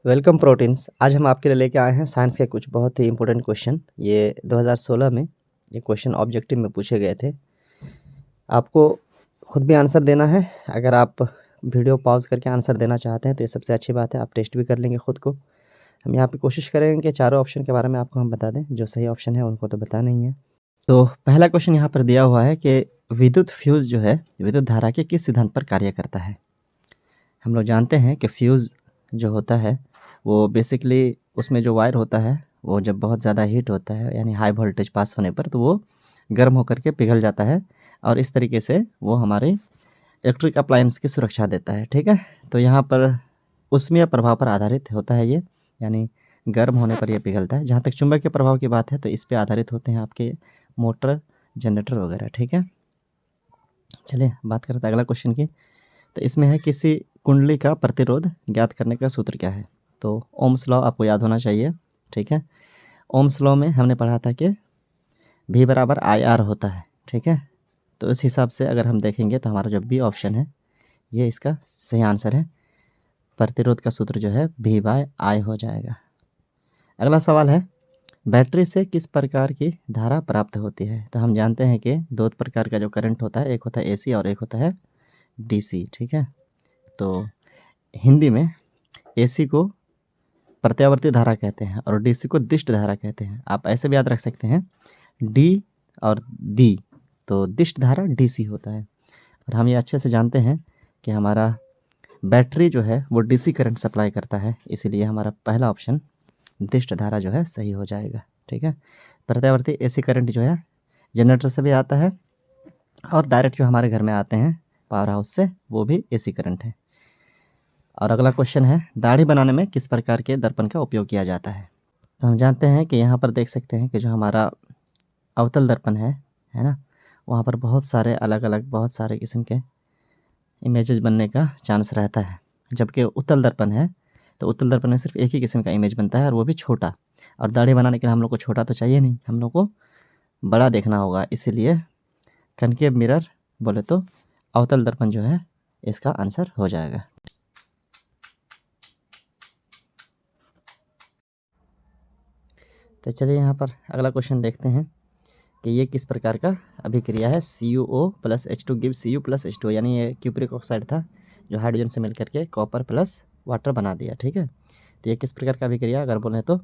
Welcome proteins. आज हम आपके लिए लेके आए हैं साइंस के कुछ बहुत ही इंपॉर्टेंट क्वेश्चन। ये 2016 में ये क्वेश्चन ऑब्जेक्टिव में पूछे गए थे। आपको खुद भी आंसर देना है। अगर आप वीडियो पॉज करके आंसर देना चाहते हैं तो ये सबसे अच्छी बात है, आप टेस्ट भी कर लेंगे खुद को। हम यहाँ पे कोशिश करेंगे कि चारों ऑप्शन के बारे में आपको हम बता दें, जो सही ऑप्शन है उनको तो बता नहीं है। तो पहला क्वेश्चन यहाँ पर दिया हुआ है कि विद्युत फ्यूज़ जो है विद्युत धारा के किस सिद्धांत पर कार्य करता है। हम लोग जानते हैं कि फ्यूज़ जो होता है वो बेसिकली उसमें जो वायर होता है वो जब बहुत ज़्यादा हीट होता है यानी हाई वोल्टेज पास होने पर तो वो गर्म होकर के पिघल जाता है और इस तरीके से वो हमारे इलेक्ट्रिक अप्लायंस की सुरक्षा देता है। ठीक है, तो यहाँ पर उष्मीय प्रभाव पर आधारित होता है ये, यानी गर्म होने पर ये पिघलता है। जहाँ तक चुंबकीय प्रभाव की बात है तो इस पे आधारित होते हैं आपके मोटर, जनरेटर वगैरह। ठीक है, चलिए बात करते हैं अगला क्वेश्चन की। तो इसमें है किसी कुंडली का प्रतिरोध ज्ञात करने का सूत्र क्या है। तो ओम्स लॉ आपको याद होना चाहिए। ठीक है, ओम्स लॉ में हमने पढ़ा था कि V बराबर IR होता है। ठीक है, तो इस हिसाब से अगर हम देखेंगे तो हमारा जो बी ऑप्शन है ये इसका सही आंसर है। प्रतिरोध का सूत्र जो है V/I हो जाएगा। अगला सवाल है बैटरी से किस प्रकार की धारा प्राप्त होती है। तो हम जानते हैं कि दो प्रकार का जो करंट होता है, एक होता है AC और एक होता है DC। ठीक है, तो हिंदी में AC को प्रत्यावर्ती धारा कहते हैं और DC को दिष्ट धारा कहते हैं। आप ऐसे भी याद रख सकते हैं D और D, तो दिष्ट धारा DC होता है। और हम ये अच्छे से जानते हैं कि हमारा बैटरी जो है वो DC करंट सप्लाई करता है, इसीलिए हमारा पहला ऑप्शन दिष्ट धारा जो है सही हो जाएगा। ठीक है, प्रत्यावर्ती AC करंट जो है जनरेटर से भी आता है और डायरेक्ट जो हमारे घर में आते हैं पावर हाउस से वो भी AC करंट है। और अगला क्वेश्चन है दाढ़ी बनाने में किस प्रकार के दर्पण का उपयोग किया जाता है। तो हम जानते हैं कि यहाँ पर देख सकते हैं कि जो हमारा अवतल दर्पण है ना, वहाँ पर बहुत सारे अलग अलग बहुत सारे किस्म के इमेजेस बनने का चांस रहता है। जबकि उत्तल दर्पण है तो उत्तल दर्पण में सिर्फ एक ही किस्म का इमेज बनता है और वो भी छोटा। और दाढ़ी बनाने के लिए हम लोग को छोटा तो चाहिए नहीं, हम लोग को बड़ा देखना होगा, इसीलिए कनकेव मिरर बोले तो अवतल दर्पण जो है इसका आंसर हो जाएगा। तो चलिए यहाँ पर अगला क्वेश्चन देखते हैं कि ये किस प्रकार का अभिक्रिया है। CuO plus H2 give Cu plus H2, यानी ये क्यूप्रिक ऑक्साइड था जो हाइड्रोजन से मिलकर के कॉपर प्लस वाटर बना दिया। ठीक है, तो ये किस प्रकार का अभिक्रिया अगर बोलें तो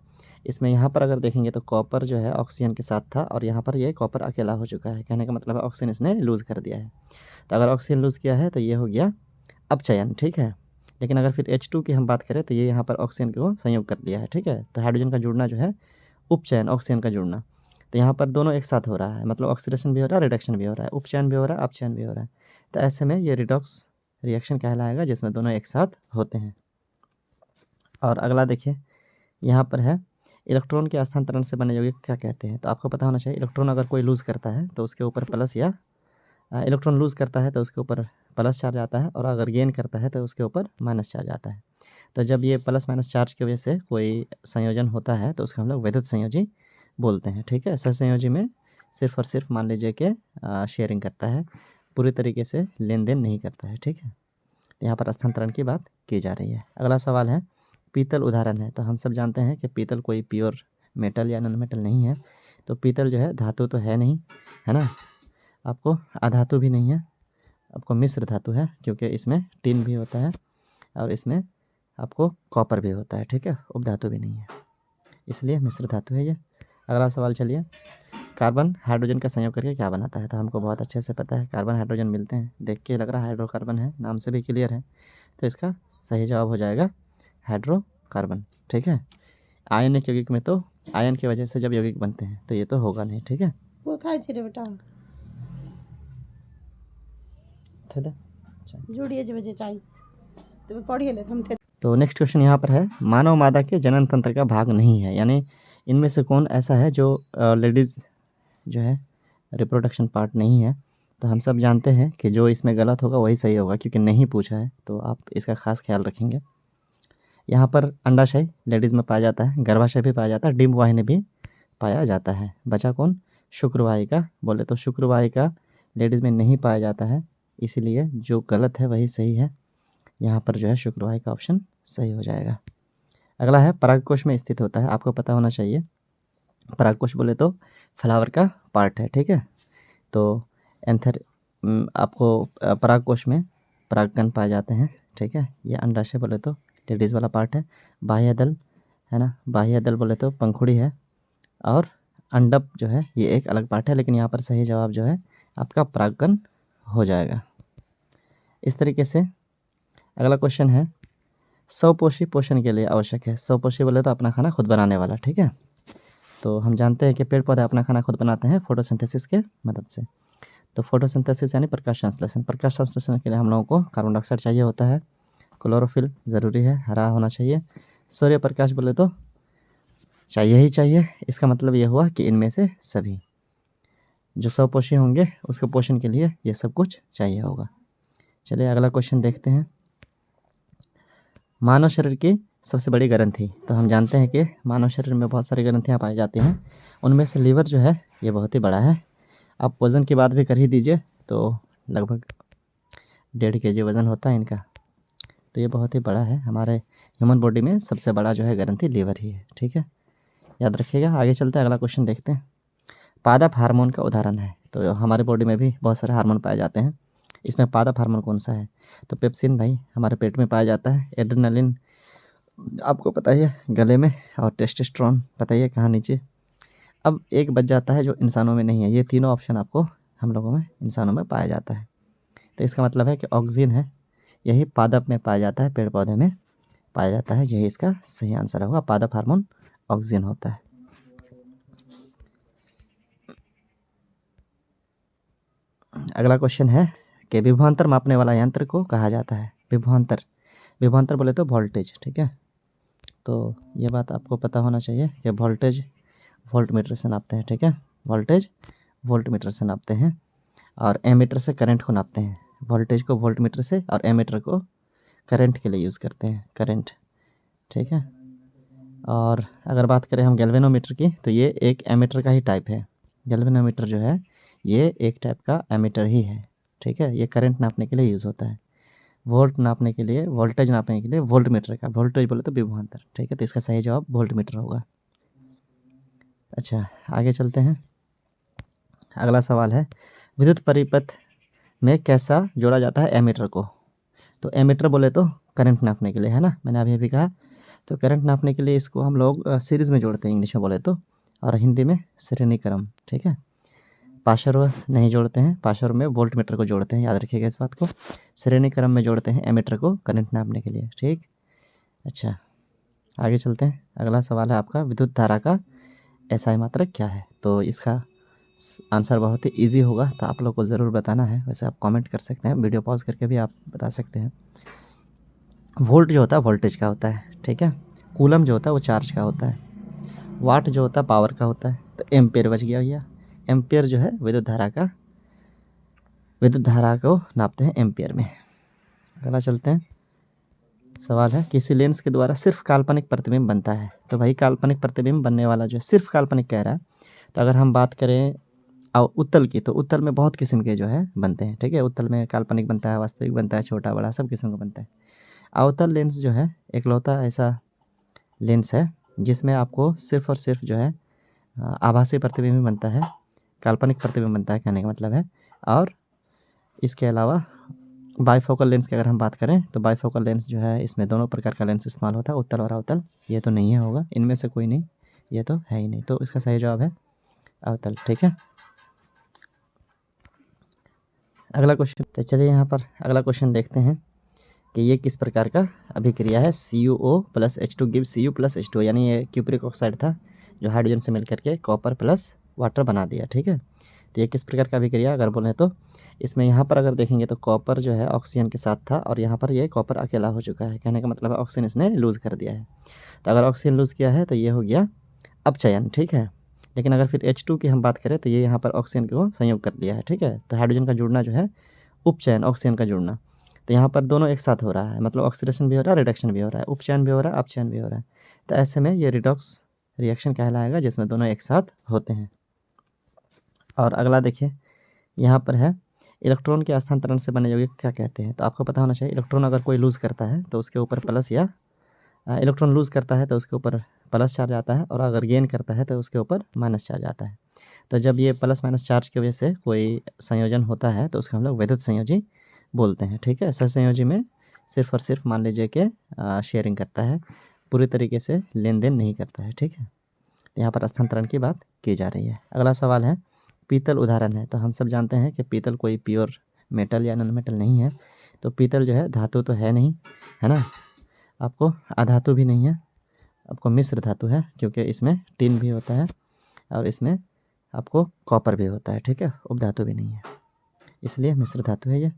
इसमें यहाँ पर अगर देखेंगे तो कॉपर जो है ऑक्सीजन के साथ था और यहाँ पर ये कॉपर अकेला हो चुका है। कहने का मतलब है ऑक्सीजन इसने लूज़ कर दिया है। तो अगर ऑक्सीजन लूज़ किया है तो ये हो गया अपचयन। ठीक है, लेकिन अगर फिर H2 की हम बात करें तो ये यहाँ पर ऑक्सीजन को संयोग कर लिया है। ठीक है, तो हाइड्रोजन का जुड़ना जो है उपचयन, ऑक्सीजन का जुड़ना, तो यहाँ पर दोनों एक साथ हो रहा है, मतलब ऑक्सीडेशन भी हो रहा है, रिडक्शन भी हो रहा है, उपचयन भी हो रहा है, अपचयन भी हो रहा है। तो ऐसे में ये रिडॉक्स रिएक्शन कहलाएगा जिसमें दोनों एक साथ होते हैं। और अगला देखिए यहाँ पर है इलेक्ट्रॉन के स्थानांतरण से बने यौगिक क्या कहते हैं। तो आपको पता होना चाहिए इलेक्ट्रॉन अगर कोई लूज़ करता है तो उसके ऊपर प्लस या इलेक्ट्रॉन लूज़ करता है तो उसके ऊपर प्लस चार्ज आता है और अगर गेन करता है तो उसके ऊपर माइनस चार्ज आता है। तो जब ये प्लस माइनस चार्ज की वजह से कोई संयोजन होता है तो उसको हम लोग वैद्युत संयोजी बोलते हैं। ठीक है, सहसंयोजी में सिर्फ और सिर्फ मान लीजिए कि शेयरिंग करता है, पूरी तरीके से लेन देन नहीं करता है। ठीक है, तो यहाँ पर स्थानांतरण की बात की जा रही है। अगला सवाल है पीतल उदाहरण है। तो हम सब जानते हैं कि पीतल कोई प्योर मेटल या नॉन मेटल नहीं है। तो पीतल जो है धातु तो है नहीं, है ना, आपको अधातु भी नहीं है, आपको मिश्र धातु है, क्योंकि इसमें टिन भी होता है और इसमें आपको कॉपर भी होता है। ठीक है, उपधातु भी नहीं है, इसलिए मिश्र धातु है ये। अगला सवाल चलिए कार्बन हाइड्रोजन का संयोग करके क्या बनाता है। तो हमको बहुत अच्छे से पता है, कार्बन हाइड्रोजन मिलते हैं, देख के लग रहा है हाइड्रोकार्बन है, नाम से भी क्लियर है। तो इसका सही जवाब हो जाएगा हाइड्रोकार्बन। ठीक है, आयनिक यौगिक में तो आयन की वजह से जब यौगिक बनते हैं तो ये तो होगा नहीं। ठीक है, वो खाए रे बेटा जोड़िए जे बजे चाहिए तो पढ़िए ले तुम थे। तो नेक्स्ट क्वेश्चन यहाँ पर है मानव मादा के जनन तंत्र का भाग नहीं है, यानी इनमें से कौन ऐसा है जो लेडीज़ जो है रिप्रोडक्शन पार्ट नहीं है। तो हम सब जानते हैं कि जो इसमें गलत होगा वही सही होगा, क्योंकि नहीं पूछा है, तो आप इसका खास ख्याल रखेंगे। यहाँ पर अंडाशय लेडीज़ में पाया जाता है, गर्भाशय भी पाया जाता है, डिम्ब वाहिनी भी पाया जाता है। बचा कौन, शुक्रवाहिका। बोले तो शुक्रवाहिका लेडीज़ में नहीं पाया जाता है, इसीलिए जो गलत है वही सही है। यहाँ पर जो है शुक्रवाहिका ऑप्शन सही हो जाएगा। अगला है परागकोश में स्थित होता है, आपको पता होना चाहिए। परागकोश बोले तो फ्लावर का पार्ट है, ठीक है। तो आपको परागकोश में परागकण पाए जाते हैं, ठीक है। ये अंडाशय बोले तो लेडीज़ वाला पार्ट है। बाह्य दल है ना, बाह्य दल बोले तो पंखुड़ी है, और अंडप जो है ये एक अलग पार्ट है, लेकिन यहाँ पर सही जवाब जो है आपका परागकण हो जाएगा। इस तरीके से अगला क्वेश्चन है, स्वपोषी पोषण के लिए आवश्यक है। स्वपोषी बोले तो अपना खाना खुद बनाने वाला, ठीक है। तो हम जानते हैं कि पेड़ पौधे अपना खाना खुद बनाते हैं फोटोसिंथेसिस के मदद से। तो फोटोसिंथेसिस यानी प्रकाश संश्लेषण। प्रकाश संश्लेषण के लिए हम लोगों को कार्बन डाइऑक्साइड चाहिए होता है, क्लोरोफिल ज़रूरी है, हरा होना चाहिए। सूर्य प्रकाश बोले तो चाहिए ही चाहिए। इसका मतलब ये हुआ कि इनमें से सभी जो स्वपोषी होंगे उसके पोषण के लिए ये सब कुछ चाहिए होगा। चलिए अगला क्वेश्चन देखते हैं। मानव शरीर की सबसे बड़ी ग्रंथि। तो हम जानते हैं कि मानव शरीर में बहुत सारी ग्रंथियाँ पाई जाती हैं, उनमें से लीवर जो है ये बहुत ही बड़ा है। आप वज़न की बात भी कर ही दीजिए तो लगभग 1.5 kg वज़न होता है इनका, तो ये बहुत ही बड़ा है। हमारे ह्यूमन बॉडी में सबसे बड़ा जो है ग्रंथि लीवर ही है, ठीक है, याद रखिएगा। आगे चलते हैं, अगला क्वेश्चन देखते हैं। पादप हार्मोन का उदाहरण है। तो हमारे बॉडी में भी बहुत सारे हार्मोन पाए जाते हैं, इसमें पादप हार्मोन कौन सा है? तो पेप्सिन भाई हमारे पेट में पाया जाता है। एड्रेनलिन आपको पता ही है गले में, और टेस्टोस्टेरोन पता ही है कहाँ नीचे। अब एक बच जाता है जो इंसानों में नहीं है। ये तीनों ऑप्शन आपको हम लोगों में इंसानों में पाया जाता है। तो इसका मतलब है कि ऑक्सीजन है, यही पादप में पाया जाता है, पेड़ पौधे में पाया जाता है। यही इसका सही आंसर होगा, पादप हार्मोन ऑक्सीजन होता है। अगला क्वेश्चन है कि विभवांतर मापने वाला यंत्र को कहा जाता है। विभवांतर, विभवांतर बोले तो वोल्टेज, ठीक है। तो ये बात आपको पता होना चाहिए कि वोल्टेज वोल्टमीटर से नापते हैं, ठीक है। वोल्टेज वोल्टमीटर से नापते हैं, और एमीटर से करंट को नापते हैं। वोल्टेज को वोल्टमीटर से और एमीटर को करंट के लिए यूज़ करते हैं, करंट, ठीक है। और अगर बात करें हम गैल्वेनोमीटर की, तो ये एक एमीटर का ही टाइप है। गैल्वेनोमीटर जो है ये एक टाइप का एमीटर ही है, ठीक है। ये करंट नापने के लिए यूज़ होता है। वोल्ट नापने के लिए, वोल्टेज नापने के लिए वोल्टमीटर का, वोल्टेज बोले तो विभवांतर, ठीक है। तो इसका सही जवाब वोल्टमीटर होगा। अच्छा आगे चलते हैं। अगला सवाल है, विद्युत परिपथ में कैसा जोड़ा जाता है एमीटर को? तो एमीटर बोले तो करंट नापने के लिए, है ना, मैंने अभी कहा। तो करंट नापने के लिए इसको हम लोग सीरीज़ में जोड़ते हैं इंग्लिश में बोले तो, और हिंदी में श्रेणी क्रम, ठीक है। पाशर्व नहीं जोड़ते हैं, पाशर्व में वोल्टमीटर को जोड़ते हैं, याद रखिएगा इस बात को। श्रेणी क्रम में जोड़ते हैं एमीटर को करंट नापने के लिए, ठीक। अच्छा आगे चलते हैं। अगला सवाल है आपका, विद्युत धारा का एसआई मात्रक क्या है? तो इसका आंसर बहुत ही इजी होगा, तो आप लोग को ज़रूर बताना है। वैसे आप कमेंट कर सकते हैं, वीडियो पॉज करके भी आप बता सकते हैं। वोल्ट जो होता है वोल्टेज का होता है, ठीक है। कूलम जो होता है वो चार्ज का होता है। वाट जो होता है पावर का होता है। तो एम्पेयर बच गया भैया। एम्पेयर जो है विद्युत धारा का, विद्युत धारा को नापते हैं एम्पेयर में। अगला चलते हैं। सवाल है, किसी लेंस के द्वारा सिर्फ काल्पनिक प्रतिबिंब बनता है। तो भाई काल्पनिक प्रतिबिंब बनने वाला जो है सिर्फ काल्पनिक कह रहा है। तो अगर हम बात करें उत्तल की, तो उत्तल में बहुत किस्म के जो है बनते हैं, ठीक है। उत्तल में काल्पनिक बनता है, वास्तविक बनता है, छोटा बड़ा सब किस्म का बनता है। अवतल लेंस जो है एकलौता ऐसा लेंस है जिसमें आपको सिर्फ और सिर्फ जो है आभासी प्रतिबिंब बनता है, काल्पनिक प्रतिबिंब बनता है, कहने का मतलब है। और इसके अलावा बाइफोकल लेंस की अगर हम बात करें, तो बाइफोकल लेंस जो है इसमें दोनों प्रकार का लेंस इस्तेमाल होता है, उत्तल और अवतल। ये तो नहीं है होगा, इनमें से कोई नहीं, ये तो है ही नहीं। तो इसका सही जवाब है अवतल, ठीक है। अगला क्वेश्चन, तो चलिए यहाँ पर अगला क्वेश्चन देखते हैं कि ये किस प्रकार का अभिक्रिया है। CuO + H2 give Cu + H2, यानी ये क्यूप्रिक ऑक्साइड था जो हाइड्रोजन से मिल करके कॉपर प्लस वाटर बना दिया, ठीक है। तो ये किस प्रकार का अभिक्रिया अगर बोलें तो इसमें यहाँ पर अगर देखेंगे तो कॉपर जो है ऑक्सीजन के साथ था, और यहाँ पर ये कॉपर अकेला हो चुका है, कहने का मतलब है ऑक्सीजन इसने लूज़ कर दिया है। तो अगर ऑक्सीजन लूज़ किया है तो ये हो गया अपचयन, ठीक है। लेकिन अगर फिर H2 की हम बात करें तो ये यहाँ पर ऑक्सीजन को संयोग कर लिया है, ठीक है। तो हाइड्रोजन का जुड़ना जो है उपचयन, ऑक्सीजन का जुड़ना। तो यहाँ पर दोनों एक साथ हो रहा है, मतलब ऑक्सीडेशन भी हो रहा है, रिडक्शन भी हो रहा है, उपचयन भी हो रहा है, अपचयन भी हो रहा है। तो ऐसे में ये रिडॉक्स रिएक्शन कहलाएगा जिसमें दोनों एक साथ होते हैं। और अगला देखिए यहाँ पर है, इलेक्ट्रॉन के स्थानांतरण से बने यौगिक क्या कहते हैं? तो आपको पता होना चाहिए, इलेक्ट्रॉन अगर कोई लूज़ करता है तो उसके ऊपर प्लस या इलेक्ट्रॉन लूज़ करता है तो उसके ऊपर प्लस चार्ज आता है, और अगर गेन करता है तो उसके ऊपर माइनस चार्ज आता है। तो जब ये प्लस माइनस चार्ज की वजह से कोई संयोजन होता है तो उसको हम लोग वैद्युत संयोजी बोलते हैं, ठीक है। सहसंयोजी में सिर्फ और सिर्फ मान लीजिए कि शेयरिंग करता है, पूरी तरीके से लेन देन नहीं करता है, ठीक है। यहाँ पर स्थानांतरण की बात की जा रही है। अगला सवाल है, पीतल उदाहरण है। तो हम सब जानते हैं कि पीतल कोई प्योर मेटल या नॉन मेटल नहीं है। तो पीतल जो है धातु तो है नहीं, है ना, आपको अधातु भी नहीं है, आपको मिश्र धातु है, क्योंकि इसमें टिन भी होता है और इसमें आपको कॉपर भी होता है, ठीक है, उपधातु भी नहीं है, इसलिए मिश्र धातु है ये।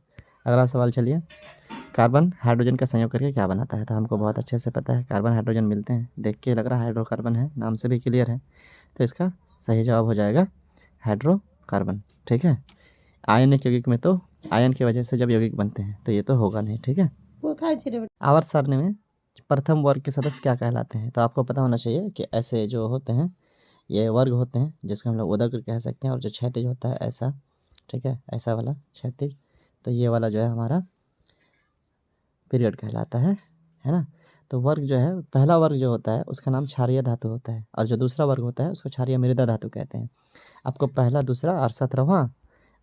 अगला सवाल चलिए, कार्बन हाइड्रोजन का संयोग करके क्या बनाता है। तो हमको बहुत अच्छे से पता है, कार्बन हाइड्रोजन मिलते हैं, देख के लग रहा है हाइड्रोकार्बन है, नाम से भी क्लियर है। तो इसका सही जवाब हो जाएगा हाइड्रोकार्बन, ठीक है। आयनिक यौगिक में तो आयन की वजह से जब यौगिक बनते हैं तो ये तो होगा नहीं, ठीक है। वो खाए रे बेटा। आवर्त सारणी में प्रथम वर्ग के सदस्य क्या कहलाते हैं। तो आपको पता होना चाहिए कि ऐसे जो होते हैं ये वर्ग होते हैं, जिसको हम लोग उदग्र कह सकते हैं, और जो क्षैतिज होता है ऐसा, ठीक है, ऐसा वाला क्षैतिज, तो ये वाला जो है हमारा पीरियड कहलाता है ना। तो वर्ग जो है, पहला वर्ग जो होता है उसका नाम क्षारीय धातु होता है, और जो दूसरा वर्ग होता है उसको क्षारीय मृदा धातु कहते हैं। आपको पहला, दूसरा और 17वां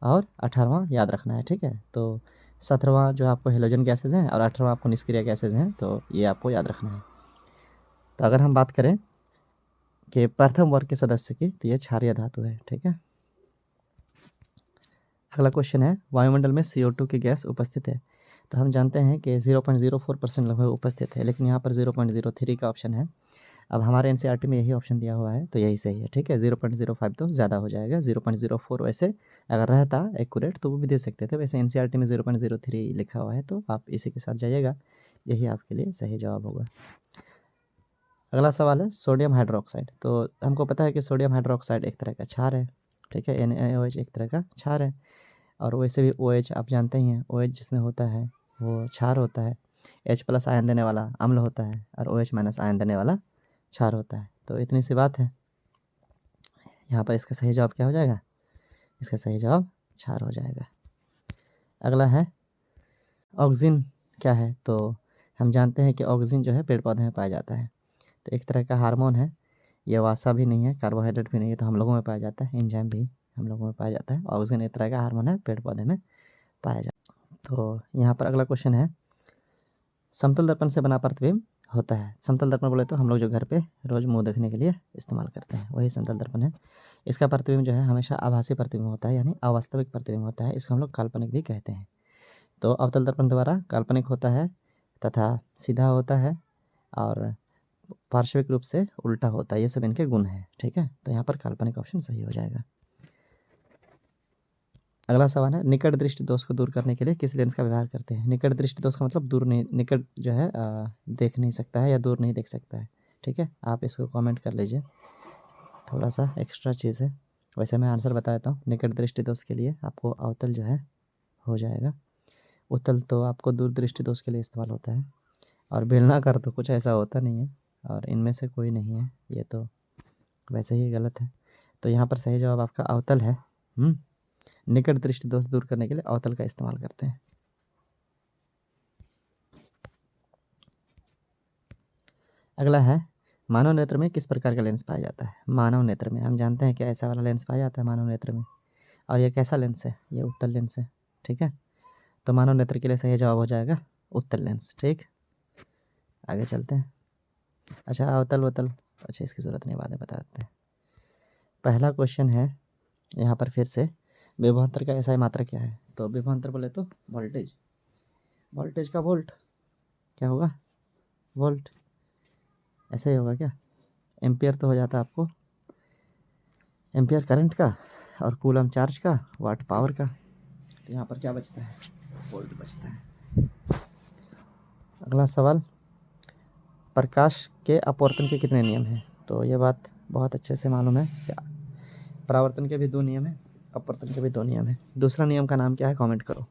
और 18वां याद रखना है, ठीक है। तो 17वां जो आपको हेलोजन गैसेज हैं और 18वां आपको निष्क्रिय गैसेज हैं, तो ये आपको याद रखना है। तो अगर हम बात करें कि प्रथम वर्ग के सदस्य की, तो ये क्षारीय धातु है, ठीक है। अगला क्वेश्चन है, वायुमंडल में CO2 की गैस उपस्थित है। तो हम जानते हैं कि 0.04% लगभग उपस्थित है, लेकिन यहाँ पर 0.03 का ऑप्शन है। अब हमारे NCERT में यही ऑप्शन दिया हुआ है, तो यही सही है, ठीक है। 0.05 तो ज़्यादा हो जाएगा, 0.04 वैसे अगर रहता एक्यूरेट तो वो भी दे सकते थे, वैसे NCERT में 0.03 लिखा हुआ है, तो आप इसी के साथ जाइएगा, यही आपके लिए सही जवाब होगा। अगला सवाल है, सोडियम हाइड्रोक्साइड। तो हमको पता है कि सोडियम हाइड्रोक्साइड एक तरह का क्षार है, ठीक है, NaOH एक तरह का क्षार है, और वैसे भी OH आप जानते ही हैं, OH जिसमें होता है वो क्षार होता है, H+ आयन देने वाला अम्ल होता है, और OH- आयन देने वाला क्षार होता है। तो इतनी सी बात है, यहाँ पर इसका सही जवाब क्या हो जाएगा, इसका सही जवाब क्षार हो जाएगा। अगला है, ऑक्सीजन क्या है। तो हम जानते हैं कि ऑक्सीजन जो है पेड़ पौधे में पाया जाता है, तो एक तरह का हार्मोन है, ये वसा भी नहीं है, कार्बोहाइड्रेट भी नहीं है, तो हम लोगों में पाया जाता है, एंजाइम भी हम लोगों में पाया जाता है। ऑक्सीजन एक तरह का हार्मोन है, पेड़ पौधे में पाया जाता है। तो यहाँ पर अगला क्वेश्चन है, समतल दर्पण से बना प्रतिबिंब होता है। समतल दर्पण बोले तो हम लोग जो घर पे रोज़ मुंह देखने के लिए इस्तेमाल करते हैं, वही समतल दर्पण है। इसका प्रतिबिंब जो है हमेशा आभासी प्रतिबिंब होता है, यानी अवास्तविक प्रतिबिंब होता है, इसको हम लोग काल्पनिक भी कहते हैं। तो अवतल दर्पण द्वारा काल्पनिक होता है तथा सीधा होता है और पार्श्विक रूप से उल्टा होता है, ये सब इनके गुण हैं, ठीक है। तो यहाँ पर काल्पनिक ऑप्शन सही हो जाएगा। अगला सवाल है, निकट दृष्टि दोष को दूर करने के लिए किस लेंस का व्यवहार करते हैं। निकट दृष्टि दोष का मतलब दूर नहीं, निकट जो है देख नहीं सकता है या दूर नहीं देख सकता है, ठीक है। आप इसको कमेंट कर लीजिए, थोड़ा सा एक्स्ट्रा चीज़ है। वैसे मैं आंसर बता देता हूँ, निकट दृष्टि दोष के लिए आपको अवतल जो है हो जाएगा, उत्तल तो आपको दूर दृष्टि दोष के लिए इस्तेमाल होता है, और बेलनाकार तो कुछ ऐसा होता नहीं है, और इनमें से कोई नहीं है, ये तो वैसे ही गलत है। तो यहाँ पर सही जवाब आपका अवतल है। निकट दृष्टि दोष दूर करने के लिए अवतल का इस्तेमाल करते हैं। अगला है, मानव नेत्र में किस प्रकार का लेंस पाया जाता है। मानव नेत्र में हम जानते हैं कि ऐसा वाला लेंस पाया जाता है मानव नेत्र में, और ये कैसा लेंस है, ये उत्तल लेंस है, ठीक है। तो मानव नेत्र के लिए सही जवाब हो जाएगा उत्तल लेंस, ठीक। आगे चलते हैं। अच्छा, अवतल वतल, अच्छा इसकी ज़रूरत नहीं, बाद में बता देते हैं। पहला क्वेश्चन है यहाँ पर फिर से, विभवांतर का SI मात्रा क्या है। तो विभवांतर बोले तो वोल्टेज, वोल्टेज का वोल्ट क्या होगा, वोल्ट, ऐसा ही होगा क्या। एम्पियर तो हो जाता है आपको, एम्पियर करंट का, और कूलम चार्ज का, वाट पावर का, तो यहाँ पर क्या बचता है, वोल्ट बचता है। अगला सवाल, प्रकाश के अपवर्तन के कितने नियम हैं। तो ये बात बहुत अच्छे से मालूम है कि परावर्तन के भी 2 नियम हैं, अपवर्तन के भी 2 नियम हैं। दूसरा नियम का नाम क्या है, कमेंट करो,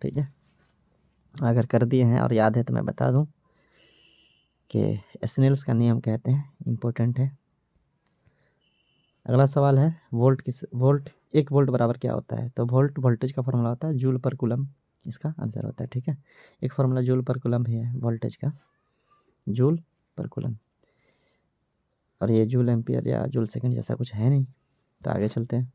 ठीक है। अगर कर दिए हैं और याद है तो मैं बता दूं कि स्नेल्स का नियम कहते हैं, इम्पोर्टेंट है। अगला सवाल है, वोल्ट 1 वोल्ट बराबर क्या होता है। तो वोल्ट वोल्टेज का फॉर्मूला होता है, जूल पर कूलम इसका आंसर होता है, ठीक है। एक फॉर्मूला जूल पर कूलम भी है वोल्टेज का। जूल पर कूलम, और ये जूल एम्पियर या जूल सेकंड जैसा कुछ है नहीं। तो आगे चलते हैं।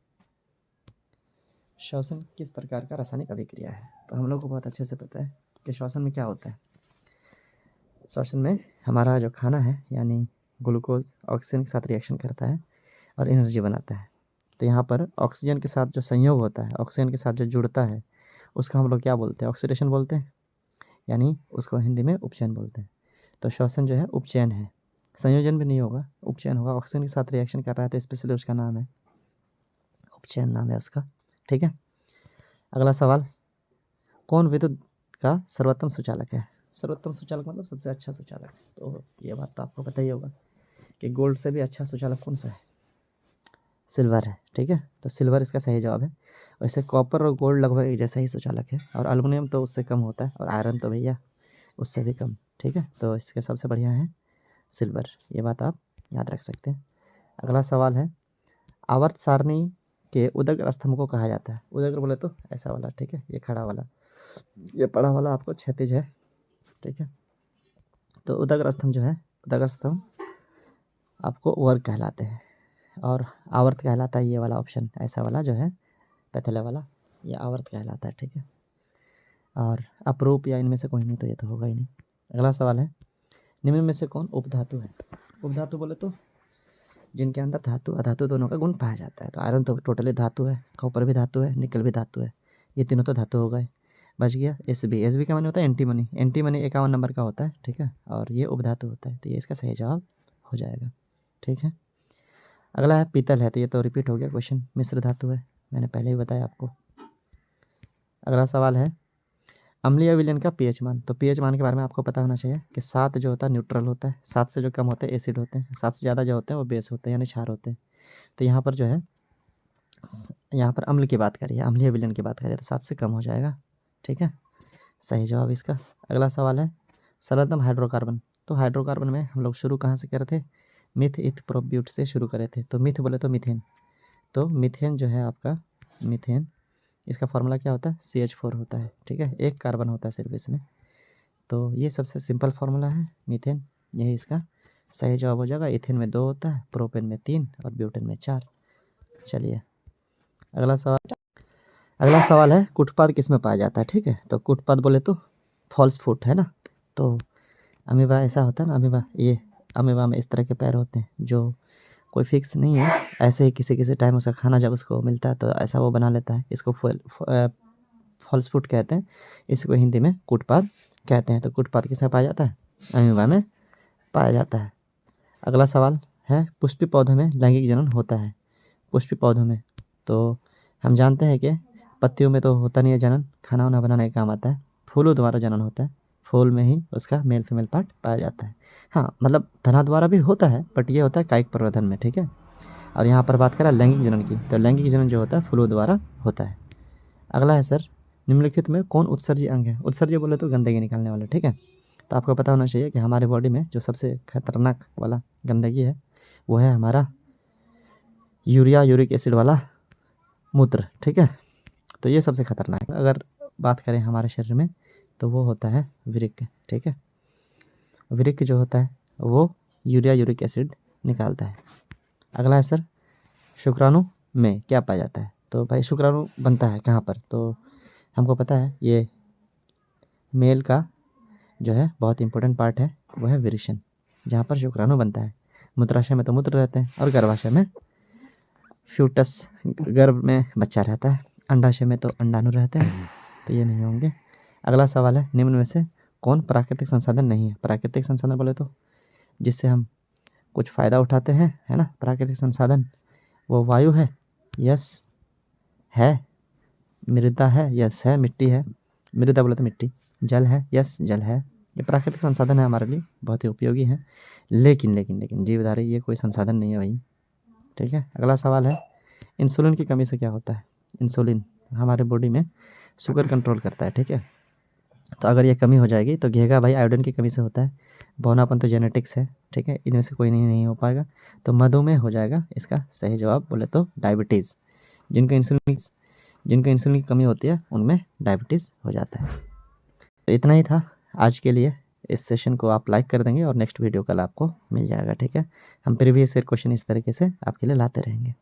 श्वसन किस प्रकार का रासायनिक अभिक्रिया है? तो हम लोग को बहुत अच्छे से पता है कि श्वसन में क्या होता है। श्वसन में हमारा जो खाना है यानी ग्लूकोज ऑक्सीजन के साथ रिएक्शन करता है और एनर्जी बनाता है। तो यहाँ पर ऑक्सीजन के साथ जो संयोग होता है, ऑक्सीजन के साथ जो जुड़ता है, उसको हम लोग क्या बोलते हैं? ऑक्सीडेशन बोलते हैं, यानी उसको हिंदी में उपचयन बोलते हैं। तो श्वसन जो है उपचयन है, संयोजन भी नहीं होगा, उपचयन होगा। ऑक्सीजन के साथ रिएक्शन कर रहा है तो स्पेशली उसका नाम है उपचयन, नाम है उसका। ठीक है, अगला सवाल, कौन विद्युत का सर्वोत्तम सुचालक है? सर्वोत्तम सुचालक मतलब सबसे अच्छा सुचालक। तो ये बात तो आपको पता ही होगा कि गोल्ड से भी अच्छा सुचालक कौन सा है? सिल्वर है। ठीक है, तो सिल्वर इसका सही जवाब है। वैसे कॉपर और गोल्ड लगभग एक जैसा ही सुचालक है, और एल्युमिनियम तो उससे कम होता है, और आयरन तो भैया उससे भी कम। ठीक है, तो इसके सबसे बढ़िया है सिल्वर, ये बात आप याद रख सकते हैं। अगला सवाल है, आवर्त सारणी के उदग्र स्तंभ को कहा जाता है? उदग्र बोले तो ऐसा वाला, ठीक है, ये खड़ा वाला, ये पड़ा वाला आपको क्षैतिज है। ठीक है, तो उदग्र स्तंभ जो है, उदग्र स्तंभ आपको वर्ग कहलाते हैं, और आवर्त कहलाता है ये वाला ऑप्शन, ऐसा वाला जो है पैथेला वाला, ये आवर्त कहलाता है। ठीक है, और अपरूप या इनमें से कोई नहीं, तो ये तो होगा ही नहीं। अगला सवाल है, निम्न में से कौन उपधातु है? उपधातु बोले तो जिनके अंदर धातु अधातु दोनों का गुण पाया जाता है। तो आयरन तो टोटली धातु है, कॉपर भी धातु है, निकल भी धातु है, ये तीनों तो धातु हो गए। बच गया एसबी। एसबी का माने होता है एंटीमनी। एंटीमनी 51 नंबर का होता है। ठीक है, और ये उपधातु होता है, तो ये इसका सही जवाब हो जाएगा। ठीक है, अगला है पीतल है, तो ये तो रिपीट हो गया क्वेश्चन, मिश्र धातु है, मैंने पहले ही बताया आपको। अगला सवाल है, अम्लीय विलयन का पीएच मान। तो पीएच मान के बारे में आपको पता होना चाहिए कि 7 जो होता है न्यूट्रल होता है, 7 से जो कम होते हैं एसिड होते हैं, 7 से ज़्यादा जो होते हैं वो बेस होते हैं यानी क्षार होते हैं। तो यहाँ पर जो है, यहाँ पर अम्ल की बात करिए, अम्लीय विलयन की बात करिए, तो 7 से कम हो जाएगा। ठीक है, सही जवाब इसका। अगला सवाल है, सर्वोत्तम हाइड्रोकार्बन। तो हाइड्रोकार्बन में हम लोग शुरू कहाँ से कर रहे थे? मिथ इथ प्रोब्यूट से शुरू करे थे। तो मिथ बोले तो मीथेन, तो मीथेन जो है आपका, मीथेन, इसका फॉर्मूला क्या होता है? CH4 होता है। ठीक है, एक कार्बन होता है सिर्फ इसमें, तो ये सबसे सिंपल फार्मूला है मीथेन, यही इसका सही जवाब हो जाएगा। इथेन में 2 होता है, प्रोपेन में 3 और ब्यूटेन में 4। चलिए अगला सवाल है, कुटपाद किस में पाया जाता है? ठीक है, तो कुटपाद बोले तो फॉल्स फुट है ना। तो अमीबा ऐसा होता है ना, अमीबा, ये अमीबा में इस तरह के पैर होते हैं जो कोई फिक्स नहीं है, ऐसे ही किसी किसी टाइम उसका खाना जब उसको मिलता है तो ऐसा वो बना लेता है। इसको फॉल्स फुट कहते हैं, इसको हिंदी में कुटपाद कहते हैं। तो कुटपाद किसमें पाया जाता है? अमीबा में पाया जाता है। अगला सवाल है, पुष्पी पौधों में लैंगिक जनन होता है? पुष्पी पौधों में तो हम जानते हैं कि पत्तियों में तो होता नहीं है जनन, खाना वाना बनाने का काम आता है। फूलों द्वारा जनन होता है, फूल में ही उसका मेल फीमेल पार्ट पाया जाता है। हाँ, मतलब तना द्वारा भी होता है, बट ये होता है कायिक प्रवर्धन में। ठीक है, और यहाँ पर बात करें लैंगिक जनन की, तो लैंगिक जनन जो होता है फूलों द्वारा होता है। अगला है सर, निम्नलिखित में कौन उत्सर्जी अंग है? उत्सर्जी बोले तो गंदगी निकालने वाला। ठीक है, तो आपको पता होना चाहिए कि हमारे बॉडी में जो सबसे खतरनाक वाला गंदगी है वो है हमारा यूरिक एसिड वाला मूत्र। ठीक है, तो ये सबसे खतरनाक है। अगर बात करें हमारे शरीर में तो वो होता है वृक्क। ठीक है, वृक्क जो होता है वो यूरिक एसिड निकालता है। अगला है सर, शुक्राणु में क्या पाया जाता है? तो भाई शुक्राणु बनता है कहाँ पर? तो हमको पता है ये मेल का जो है बहुत इंपॉर्टेंट पार्ट है, वो है विरेचन, जहाँ पर शुक्राणु बनता है। मूत्राशय में तो मूत्र रहते हैं, और गर्भाशय में फ्यूटस, गर्भ में बच्चा रहता है। अंडाशय में तो अंडाणु रहते हैं, तो ये नहीं होंगे। अगला सवाल है, निम्न में से कौन प्राकृतिक संसाधन नहीं है? प्राकृतिक संसाधन बोले तो जिससे हम कुछ फ़ायदा उठाते हैं, है ना, प्राकृतिक संसाधन, वो वायु है, यस है। मृदा है, यस है। मिट्टी है, मृदा बोले तो मिट्टी। जल है, यस जल है। ये प्राकृतिक संसाधन है, हमारे लिए बहुत ही उपयोगी है, लेकिन जीवधारी ये कोई संसाधन नहीं है भाई। ठीक है, अगला सवाल है, इंसुलिन की कमी से क्या होता है? इंसुलिन हमारे बॉडी में शुगर कंट्रोल करता है। ठीक है, तो अगर ये कमी हो जाएगी तो घेगा भाई, आयोडीन की कमी से होता है। बौनापन तो जेनेटिक्स है। ठीक है, इनमें से कोई नहीं हो पाएगा, तो मधुमेह हो जाएगा इसका सही जवाब बोले तो डायबिटीज़। जिनको इंसुलिन की कमी होती है उनमें डायबिटीज़ हो जाता है। तो इतना ही था आज के लिए, इस सेशन को आप लाइक कर देंगे और नेक्स्ट वीडियो कल आपको मिल जाएगा, ठीक है। हम प्रीवियस ईयर क्वेश्चन इस तरीके से आपके लिए लाते रहेंगे।